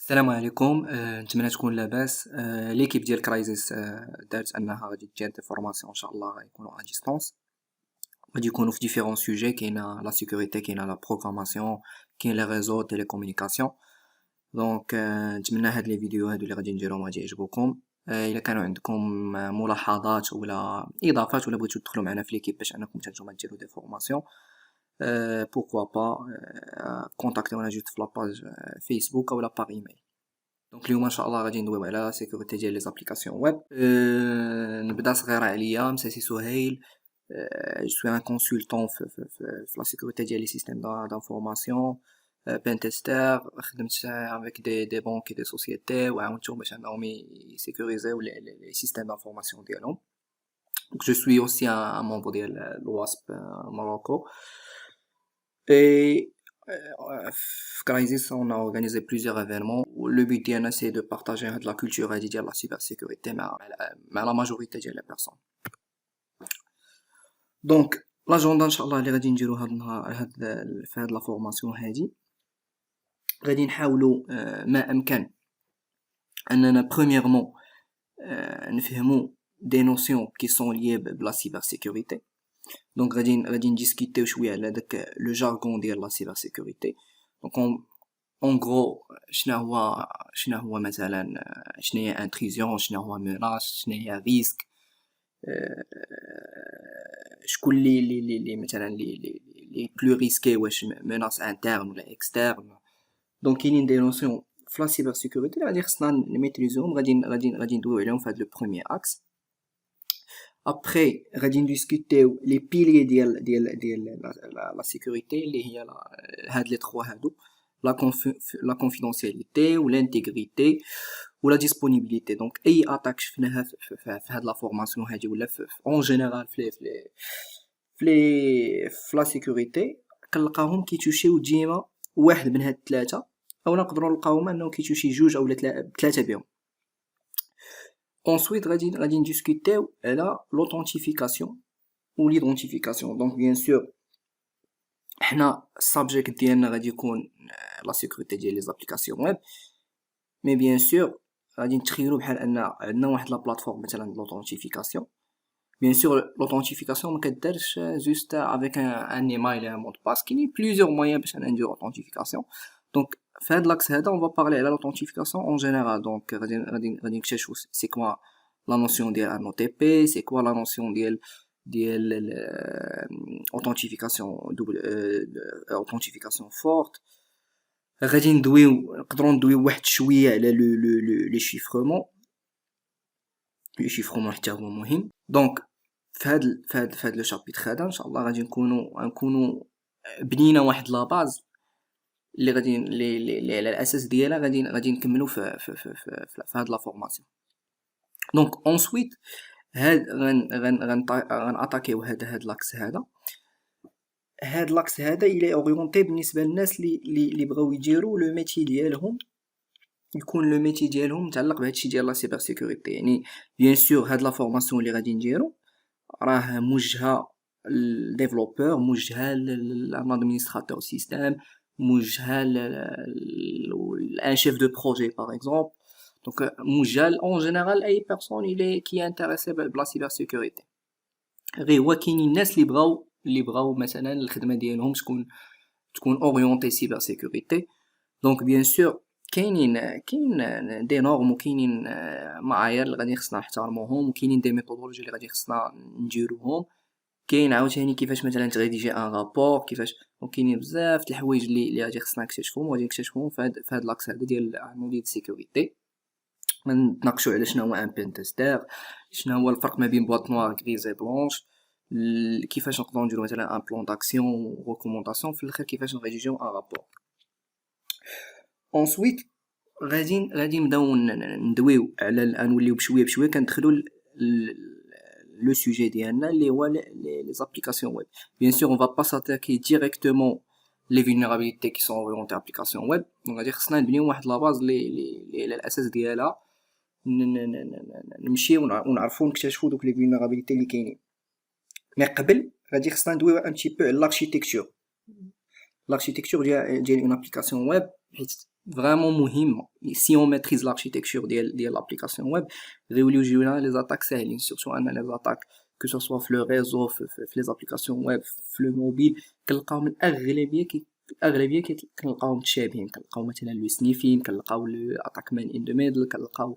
السلام عليكم. نتمنى تكون لاباس. ليكيب ديال كرايزيس دارت انها غادي دير دي فورماسيون ان شاء الله غيكونوا ا ديستانس، غادي يكونوا في ديفيرون سوجي. كاينه لا سيكوريتي، كاينه لا بروغراماسيون، كاين لي ريزو تيليكومونيكاسيون. دونك نتمنى هاد لي فيديو هادو اللي غادي نديرهم غادي يعجبوكم. الا كانوا عندكم ملاحظات ولا اضافات ولا بغيتو تدخلوا معنا في ليكيب باش انكم نتوما ديروا دي فورماسيون، بوركوا با كونتاكتونا جوست في لاباج فيسبوك اولا باغ ايميل. دونك اليوم ان شاء الله غادي ندويو على سيكوريتي ديال لي زابليكاسيون ويب. نبدا صغيره عليا. مساسي سهيل. جو سوي ان كونسلطون في لا سيكوريتي ديال لي سيستيم دانفورماسيون، بين تيستر. خدمت افيك دي بانك دي سوسيتي وعاونتهم باش انهم يسيكوريزيو لي سيستيم دانفورماسيون ديالهم. دونك جو سوي اوسي ان ممبر ديال الواسب ماروكو. Et Crysis, on a organisé plusieurs événements. Le but ديالنا c'est de partager de la culture de la cybersécurité مع la majorité ديال les personnes. Donc l'agenda ان شاء الله اللي غادي نديرو هاد النهار في هاد لا فورماسيون هادي، غادي نحاولوا ما امكن اننا premièrement نفهموا des notions qui sont liées بلا cybersécurité. دونك غادي نديسكوتيو شويه على داك لو جارغون ديال لا سيبر. دونك اون غرو شنو هو مثلا، شنو هي انتريزيون، شنو هو ميناس، شنو هي ريسك، شكون لي مثلا لي بلو ريسكي، واش ميناس انترن ولا اكسترن. دونك كاينين دي نوسيون في لا سيبر سيكوريتي غادي خصنا نميتريزوهم. غادي ندويو عليهم في هذا لو بروميير اكس. Après, غادي نديسكوتيو لي بيلي ديال لا سيكوريتي اللي هي هاد لي 3 هادو: لا كونفيدونسياليتي و لانتيغريتي و لا ديسپونيبيليتي. دونك اي اتاك شفناها في هاد لا فورماسيون هادي ولا اون جينيرال في لا سيكوريتي كنلقاهم كيتوشيو ديما واحد من هاد الثلاثه، او نقدروا نلقاوهم انه كيتوشي جوج او ثلاثه بهم. Ensuite, غادي نديسكوتيو على l'authentification ou l'identification. Donc bien sûr حنا السابجيكت ديالنا غادي يكون لا سيكوريتي ديال لي زابليكاسيون ويب، مي bien sûr غادي نتخيلوا بحال ان عندنا واحد لا بلاتفورم مثلا l'authentification. bien sûr l'authentification ما كدارش juste avec un email et un mot de passe. كاينين plusieurs moyens باش نديرو authentification. Donc في هاد لاكس هذا on va parler على l'authentification en général. Donc غادي نكتشفوا c'est quoi la notion ديال un OTP, c'est quoi la notion ديال authentification double authentification forte. غادي نقدروا ندويو واحد شويه على لي شيفرمون. لي شيفرمون حتى هو مهم. دونك في هاد لو شابيتر هذا ان شاء الله غادي نكونوا بنينا واحد لا باز اللي غادي اللي على الاساس ديالها غادي نكملوا في هاد لا فورماسيون. دونك انسويت هاد غناتاكيو هاد لاكس هذا. هاد لاكس هذا الى اورينتي بالنسبه للناس اللي بغاو يديروا لو ميتي ديالهم، يكون لو ميتي ديالهم متعلق بهادشي ديال لا سيبر سيكوريتي. يعني بيان سور هاد لا فورماسيون اللي غادي نديرو راه موجهه للديفلوبور، موجهه للادمينستراتور سيستم، موجهه لان شيف دو بروجي باغ اكزومبل. دونك موجهه اون جينيرال اي بيرسون اللي انتريسي بلا سيبر سيكوريتي. غير هو كاينين الناس اللي بغاو مثلا الخدمه ديالهم تكون اورينتي سيبر سيكوريتي. دونك بيان سور كاين دي نورم وكاينين معايير اللي غادي خصنا نحترموهم، وكاينين دي ميثودولوجي اللي غادي خصنا نديروهم. كاين عاوتاني كيفاش مثلا تغيديجي ان رابور، كيفاش كاينين بزاف د الحوايج اللي غادي خصنا نكتشفوهم وغادي نكتشفوهم في هاد لاكس هذا ديال ديال السيكوريتي. نتناقشوا على شنو هو ان بين تيستر، شنو هو الفرق ما بين بواط نوار غريز بلونش، كيفاش نقدروا نديروا مثلا ان بلان داكسيون وريكومونداسيون، في الاخر كيفاش نغيديجيو ان رابور. انسويت غادي نبداو ندويو على نوليو بشويه بشويه كندخلوا لو سوجي ديالنا اللي هو لي زابليكاسيون ويب. بيان سور اون فا با ساتاكي ديريكتومون لي فولنيرابيليتي كي سون اورينتي ابليكاسيون ويب. دونك غادي خصنا نبنيو واحد لا باز اللي على الاساس ديالها نمشيو ونعرفوا نكتشفوا دوك لي فولنيرابيليتي اللي كاينين. مي قبل غادي خصنا ندويو ان تي بو على الاركيتكتور ديال اون ابليكاسيون ويب، حيت vraiment مهمة. Si on maîtrise l'architecture ديال l'application web غيوليو يجيونا les attaques ساهلين surtout أن les attaques que ce soit في le réseau في les applications web في le mobile كنلقاو الأغلبية كنلقاو متشابهين. كنلقاو مثلا لو سنيفين، كنلقاو لو attaque man in the middle، كنلقاو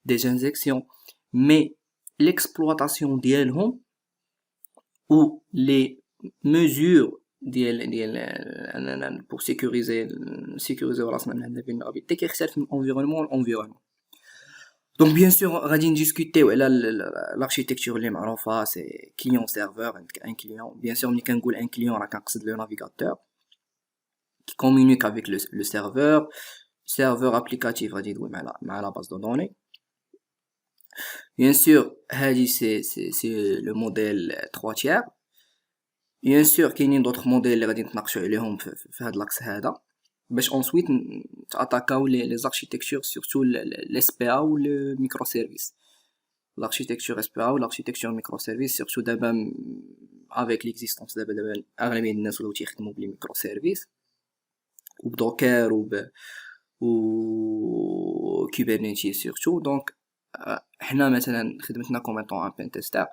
des injections mais l'exploitation ديالهم ou les mesures pour sécuriser راسنا من هاد la vulnérabilité كيختلف من environnement l'environnement. Donc bien sûr غادي ندiscuter على l'architecture اللي معروفة c'est client serveur. عندك un client bien sûr ملي كنقول un client راه كنقصد le navigateur qui communique avec le serveur applicatif غادي يدوي مع la base de données. Bien sûr هادي c'est le modèle 3 tiers. Bien sûr كاينين d'autres modèles اللي غادي نتناقشوا عليهم في هاد لاكس هذا باش ensuite نتاتاكاو les architectures surtout l'SPA ou le microservice. L'architecture SPA ou l'architecture microservice surtout دابا avec l'existence دابا اغلبيه الناس ولاو تيخدموا بلي microservice ou Docker ou Kubernetes surtout. donc حنا مثلا خدمتنا comme étant un pen tester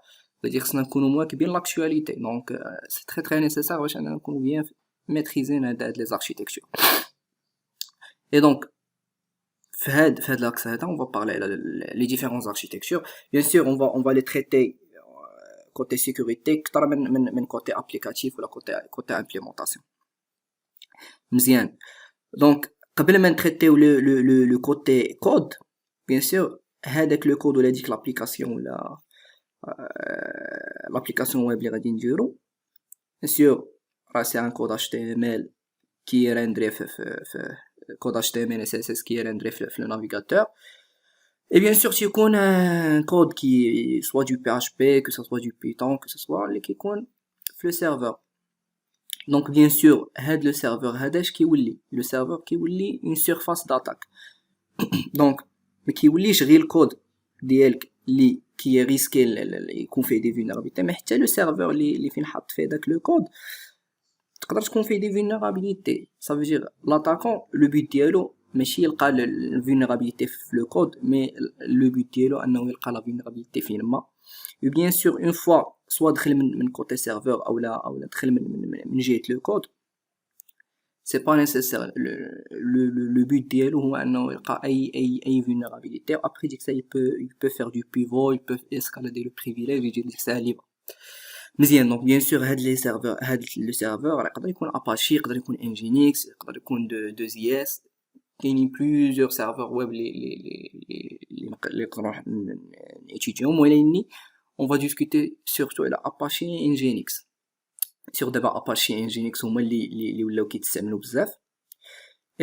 غادي خصنا نكونوا مواكبين لاكtualité. donc c'est très très nécessaire باش اننا نكونوا bien maîtriser هاد les architectures. et donc في هاد l'axe هذا on va parler les différentes architectures. bien sûr on va les traiter côté sécurité اكثر من côté applicatif ولا côté implémentation. مزيان. donc قبل ما نتريتيو le côté code bien sûr هذاك le code ولا ديك l'application ولا l'application web اللي غادي نديرو bien sûr راه c'est un code HTML qui est rendré في code HTML et CSS qui est rendré في le navigateur. et bien sûr تيكون un code qui soit du PHP que ce soit du Python que ce soit اللي كيكون في le serveur. donc bien sûr هاد le serveur هذاش كيولي le serveur كيولي une surface d'attaque. donc ما كيوليش غير الكود ديالك اللي كي ريسكي يكون فيه دي vulnérabilités mais حتى le serveur اللي فين حط فيه داك le code تقدر تكون فيه دي vulnérabilités. ça veut dire l'attaquant le but ديالو ماشي يلقى ال vulnérabilité في le code mais le but ديالو انه يلقى la vulnérabilité فين ما. et bien sûr une fois soit دخل من côté serveur او لا دخل من جهة le code c'est pas nécessaire. le but ديالو هو انه يلقى اي vulnérabilité. après ديك il peut faire du pivot, il peut escalader le privilège يجي ديك libre. مزيان. donc bien sûr هاد لي سيرفر هاد لو سيرفر يقدر يكون Apache يقدر يكون Nginx يقدر يكون de ZS. كاينين plusieurs serveurs web اللي نقدروا نتيجيهم ولكن on va discuter surtout على Apache et Nginx. sur دابا Apache et Nginx هما اللي ولاو كيتستعملوا بزاف.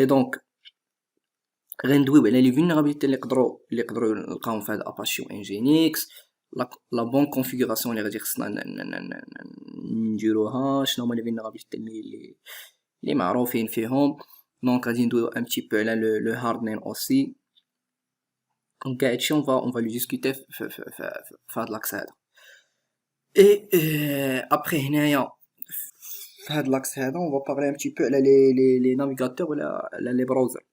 et donc غندويو على لي vulnérabilités اللي يقدروا نلقاهم في هاد Apache و Nginx. la bonne configuration اللي غادي خصنا نديروها شنو هما لي vulnérabilités اللي معروفين فيهم. donc غادي ندويو un petit peu على le hardening aussi. donc كاع هادشي on va le discuter في هاد l'axe هذا. et après هنايا في هاد l'axe هذا on va parler un petit peu على les navigateurs ولا les browsers.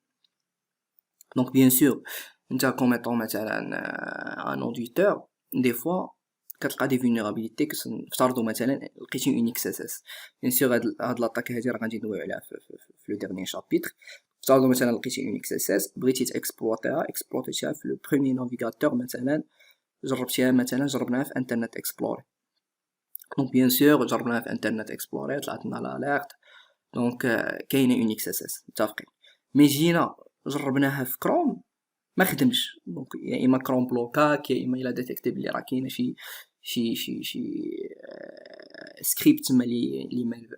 donc bien sûr نتا comme étant مثلا un auditeur des fois كتلقى دي vulnérabilités كنفترضوا مثلا لقيتي اون XSS. bien sûr هاد لاطاك هادي راه غادي ندويو عليها في لو dernier chapitre. افترضوا مثلا لقيتي اون XSS بغيتي تاكسبلوطيها في لو premier navigateur مثلا جربناها في انترنت اكسبلوري. donc bien sûr جربناها في انترنت اكسبلوري طلعت لنا الاليرت donc كاينه اون XSS متفقين. مي جينا جربناها في كروم ما خدمش. donc يا اما كروم بلوكاك يا اما الا ديتيكتي بلي راه كاينه شي سكريبت مالي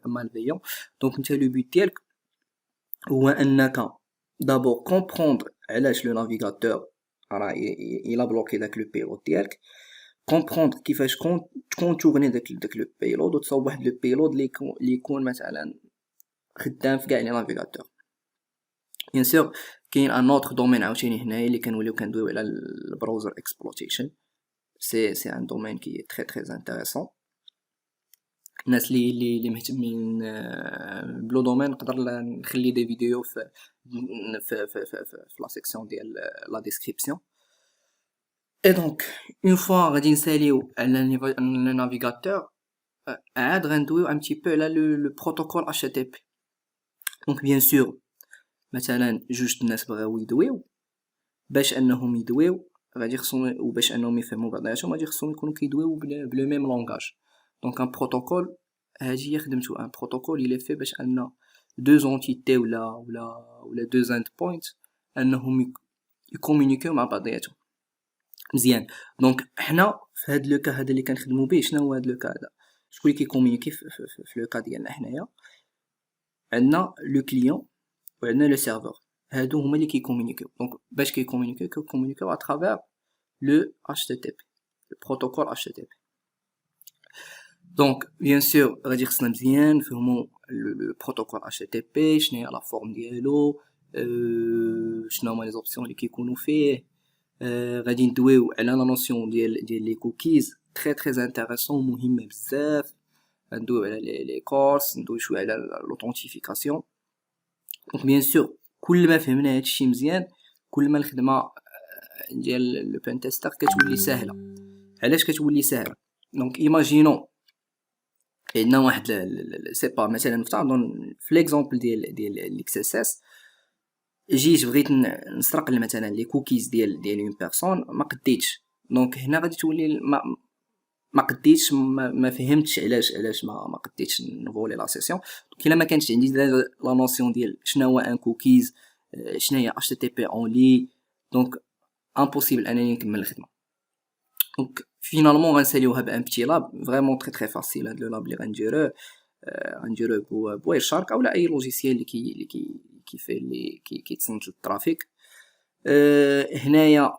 مالفيون. donc انت لو بوت ديالك هو انك دابور كومبروندر علاش لو نافيغاتور راه الا بلوكي داك لو بيلوت ديالك. كومبروندر كيفاش تكونتورني داك لو بيلوت وتصاوب واحد لو بيلوت اللي يكون مثلا خدام في كاع لي نافيغاتور. bien sûr كاين ان اوتر دومين عاوتاني هنايا اللي كنوليو كندويو على البراوزر اكسبلويتيشن. c'est un domaine qui est très très intéressant. الناس اللي مهتمين بلو دومين نقدر نخلي دي فيديو في لا سيكسيون ديال لا ديسكريبسيون. اي دونك اون فوا غادي نساليو على لو نافيغاتور، عاد غندويو ان بتي بو على لو بروتوكول اتش تي بي. دونك بيان سور مثلا جوج الناس بغاو يدويو، باش انهم يدويو غادي خصهم، وباش انهم يفهموا بعضياتهم غادي خصهم يكونوا كيدويو بلو ميم لونغاج. دونك ان بروتوكول هادي هي خدمتو. ان بروتوكول il est fait باش ان دو زونتيتي ولا دو اند بوينت انهم يكومونيكيو مع بعضياتهم مزيان. دونك حنا في هاد لو كا هذا اللي كنخدموا به، شنو هو هاد لو كا هذا؟ شكون اللي كيكومونيكي في لو كا ديالنا حنايا؟ عندنا لو كليون وعندنا لو سيرفور، هادو هما اللي كيكومونيكيو. دونك باش كيكومونيكيو اترافير لو HTTP، le protocole HTTP. Donc bien sûr غادي خصنا مزيان نفهمو le protocole HTTP شنو هي لا فورم ديالو، شنو هما لي زوبسيون اللي كيكونوا فيه. غادي ندويو على لا نوسيون ديال لي كوكيز، تري انتريسون مهمه بزاف. ندويو على لي كورس، ندويو شويه على لوثنتيفيكاسيون. دونك بيان سور كل ما فهمنا هادشي مزيان كل ما الخدمه ديال لو بين تيستر كتولي ساهله. علاش كتولي ساهله؟ دونك ايماجينون عندنا واحد سي با مثلا نفترضوا في ليكزامبل ديال الاكس اس اس، جيت بغيت نسرق مثلا لي كوكيز ديال اون بيرسون، ما قديتش. دونك هنا غادي تولي ما قديتش، ما فهمتش علاش ما قديتش نفولي لا سيسيون. دونك الا ما كانش عندي لا نوسيون ديال شنو هو ان كوكيز، شنو هي اتش تي بي اون لي، دونك امبوسيبل انني نكمل الخدمه. دونك فينالمون غنساليوها بان بتي لاب فريمون تري فاسيل. هاد لو لاب اللي غنديروه بواير شارك اولا اي لوجيسيال اللي كيفي اللي كيتصنت الترافيك. هنايا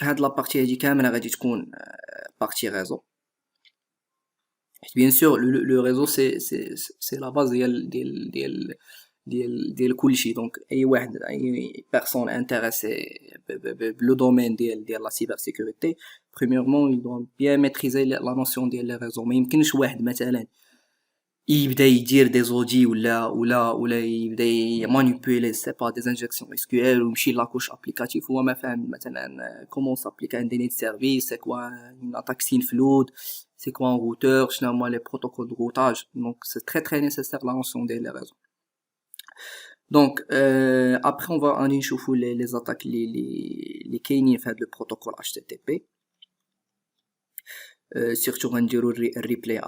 هاد لابارتي هادي كامله غادي تكون بارتي ريزو، حيت بيان سور لو ريزو سي لا باز ديال كلشي. دونك اي واحد، اي بيرسون انتريسي بلو دومين ديال لا سيبر سيكوريتي، premièrement il doit bien maîtriser la notion ديال لي ريزو. ما يمكنش واحد مثلا يبدا يدير دي زودي ولا يبدا يمانيبيولي سي با دي انجكسيون اس كيو ال ويمشي لاكوش ابليكاتيف هو ما فاهم مثلا كومون سابليك ان ديني دو سيرفيس، سي كوا اون اتاك سين فلود، سي كوا ان روتور، شنو هما لي بروتوكول دو روتاج. دونك سي تري نيسيسير لا نوسيون ديال لي ريزو. دونك après on va غادي نشوفوا لي زاتاك اللي كاينين في هذا لو بروتوكول HTTP. سيرتو غنديروا الريبلاي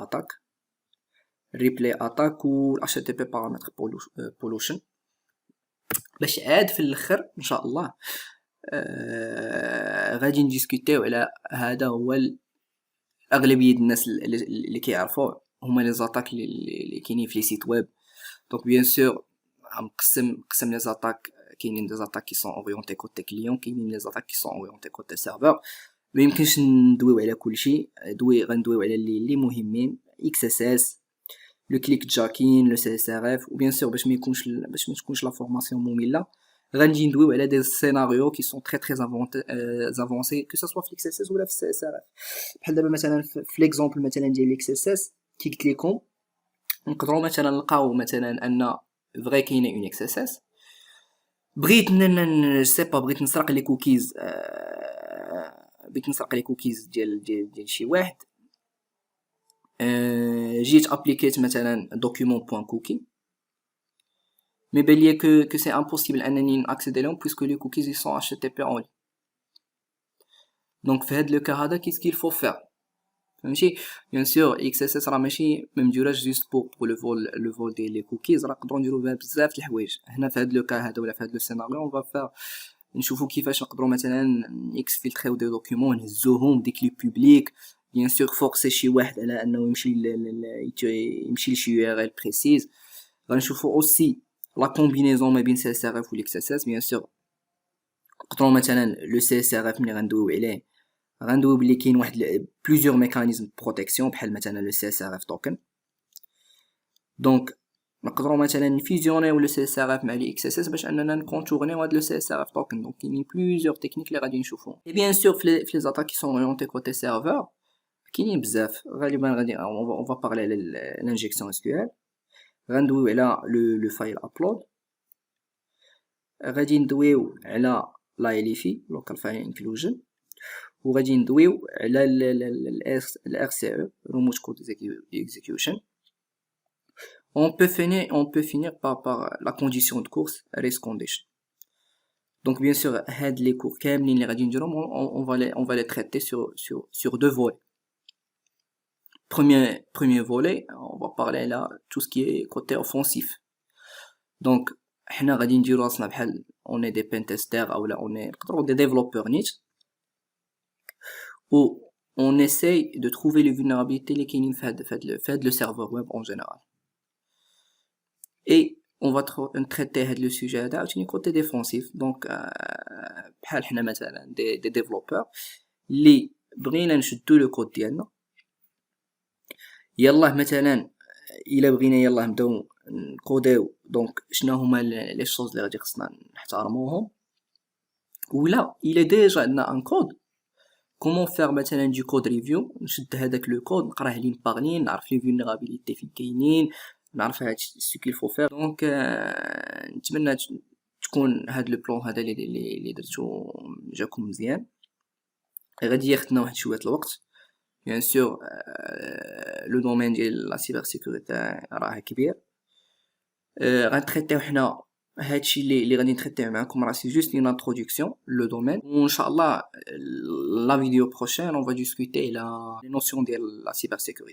اتاك و HTTP بارامتر بولوشن، باش عاد في الاخر ان شاء الله غادي نديسكوتيو على هذا. هو اغلبيه الناس اللي كيعرفوه هما لي زاتاك اللي كاينين في لي سيت ويب. دونك بيان سور نقسم لي زاتاك، كاينين دي زاتاك كي سون اورينتي كوتي كليون، كاينين لي زاتاك كي سون اورينتي كوتي سيرفور. ما يمكنش ندويو على كلشي، غندويو على اللي مهمين. اكس اس اس، لو كليك جاكين، لو سي اس ار اف. وبيان سور باش ما تكونش لا فورماسيون ممله غنجي ندويو على دي سيناريو كي سون تري افونسي كو سوا في اكس اس اس ولا في سي اس ار اف. بحال دابا مثلا في ليكزامبل مثلا ديال اكس اس اس كي قلت لكم، نقدروا مثلا نلقاو مثلا ان فري كاينه اون اكس اس اس، بغيت بغيت نسرق لي كوكيز، ديال شي واحد. جيت ابليكيت مثلا document.cookie، مي بان ليا كو سي امبوسيبل انني ناكسيدي لهم بويسكو لي كوكيز اي سون HTTP اون لي. دونك في هاد لو كا هذا كيس كيل فو فير، فهمتي؟ بيان سور اكس اس اس راه ماشي ممدوراش جوست بور لو فول ديال لي كوكيز، راه نقدروا نديروا بها بزاف د الحوايج. هنا في هاد لو كا هذا ولا في هاد لو سيناريو اون فا نشوفوا كيفاش نقدروا مثلا اكسفلتريو دي دوكيومون نهزوهم دي كليب بوبليك. بيان سور فورسي شي واحد على انه يمشي لشي يو ار ال بريسيز. غنشوفوا اوسي لا كومبينيزون ما بين سي اس ار اف و الاكس اس اس. بيان سور نقدروا مثلا لو سي اس ار اف ملي غندويو عليه غندويو بلي كاين واحد بليزيور ميكانيزم دو بروتيكسيون بحال مثلا لو سي اس ار اف توكن. دونك نقدروا مثلا نفيزيونيو لو سي اس ار اف مع لي اكس اس اس باش اننا نكونتورنيو هاد لو سي اس ار اف توكن. دونك كاينين بليزيور تكنيك اللي غادي نشوفوهم. اي بيان سور في لي زاتاك كي سون اورينتي كوتي سيرفور كاينين بزاف غالبا غادي on va parler على l'injection SQL غندويو على le file upload غادي ندويو على l'ILFI local file inclusion وغادي ندويو على ال RCE remote code execution. On peut finir par la condition de course race condition. Donc bien sûr هاد les cours كاملين اللي غادي نديرهم on va les traiter sur deux volets. Premier volet, on va parler là tout ce qui est côté offensif. Donc حنا غادي نديرو راسنا بحال on est des pentesters ou là on est des développeurs niche où on essaye de trouver les vulnérabilités اللي كاينين في هاد le serveur web en général. Et on va traiter هاد le sujet هذا عاوتاني côté défensif. Donc بحال حنا مثلا des développeurs اللي بغينا نشدو le code ديالنا يلاه مثلا الا بغينا يلاه نبداو نكوديو دونك شنو هما لي شوز اللي غادي خصنا نحترموهم ولا الا ديجا عندنا ان كود كومون فير مثلا دي كود ريفيو نشد هذاك لو كود نقراه لين باغلين نعرف لي فولنيرابيليتي فين كاينين نعرف هاد سو كيل فو فير. دونك نتمنى تكون هاد لو بلان هذا اللي درتو جاكم مزيان غادي ياخذنا واحد شويه الوقت. Bien sûr, le domaine de la cybersécurité راه كبير. غنتريتيو حنا هادشي اللي غادي نتريتيو معكم راه سي جوست une introduction le domaine. وان شاء الله la vidéo prochaine on va discuter les notions de la cybersécurité.